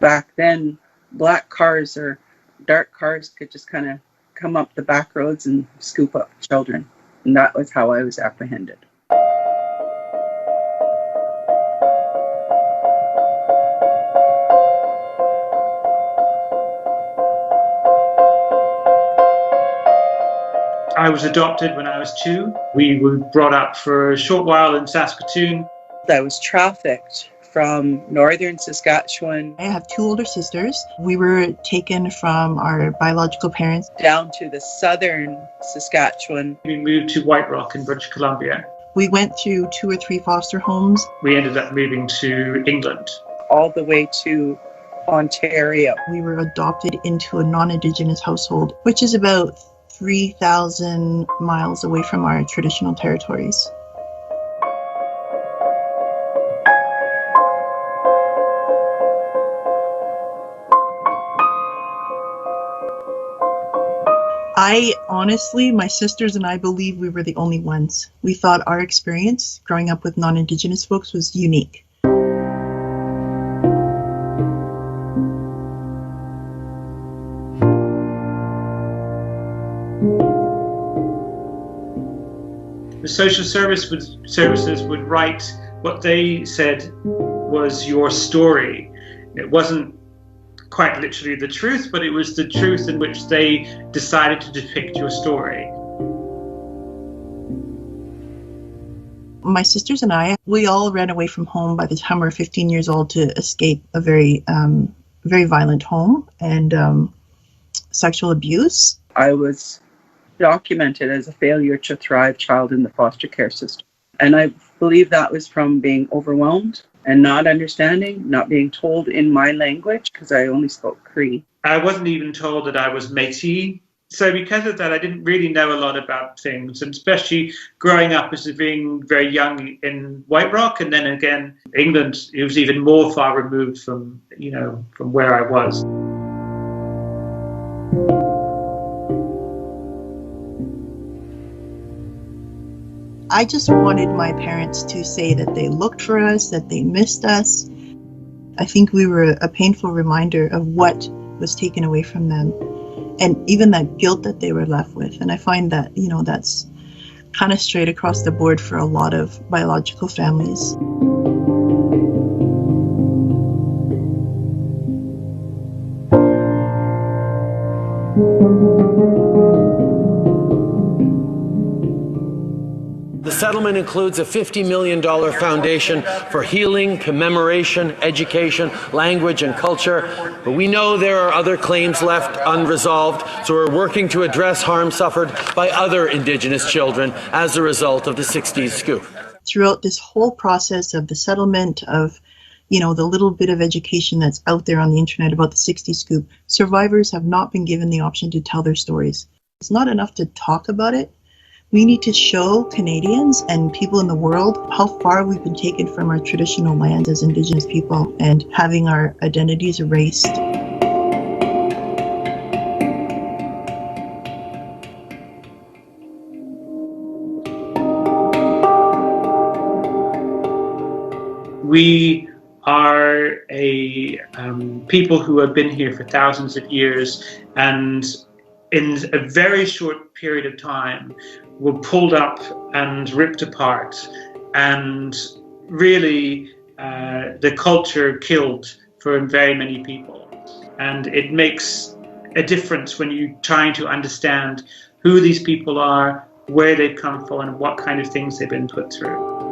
back then, black cars or dark cars could just kind of come up the back roads and scoop up children. And that was how I was apprehended. I was adopted when I was 2. We were brought up for a short while in Saskatoon. I was trafficked from northern Saskatchewan. I have 2 older sisters. We were taken from our biological parents down to the southern Saskatchewan. We moved to White Rock in British Columbia. We went through 2 or 3 foster homes. We ended up moving to England. All the way to Ontario. We were adopted into a non-Indigenous household, which is about 3,000 miles away from our traditional territories. My sisters and I believe we were the only ones. We thought our experience growing up with non-Indigenous folks was unique. The social services would write what they said was your story. It wasn't quite literally the truth, but it was the truth in which they decided to depict your story. My sisters and I, we all ran away from home by the time we were 15 years old to escape a very violent home and sexual abuse. I was documented as a failure to thrive child in the foster care system. And I believe that was from being overwhelmed and not understanding, not being told in my language, because I only spoke Cree. I wasn't even told that I was Métis. So because of that, I didn't really know a lot about things, and especially growing up as being very young in White Rock, and then again, England, it was even more far removed from where I was. I just wanted my parents to say that they looked for us, that they missed us. I think we were a painful reminder of what was taken away from them, and even that guilt that they were left with. And I find that, that's kind of straight across the board for a lot of biological families. The settlement includes a $50 million foundation for healing, commemoration, education, language, and culture. But we know there are other claims left unresolved, so we're working to address harm suffered by other Indigenous children as a result of the 60s scoop. Throughout this whole process of the settlement, of the little bit of education that's out there on the internet about the 60s scoop, survivors have not been given the option to tell their stories. It's not enough to talk about it. We need to show Canadians and people in the world how far we've been taken from our traditional land as Indigenous people and having our identities erased. We are a people who have been here for thousands of years, and in a very short period of time were pulled up and ripped apart, and really the culture killed for very many people. And it makes a difference when you're trying to understand who these people are, where they've come from, and what kind of things they've been put through.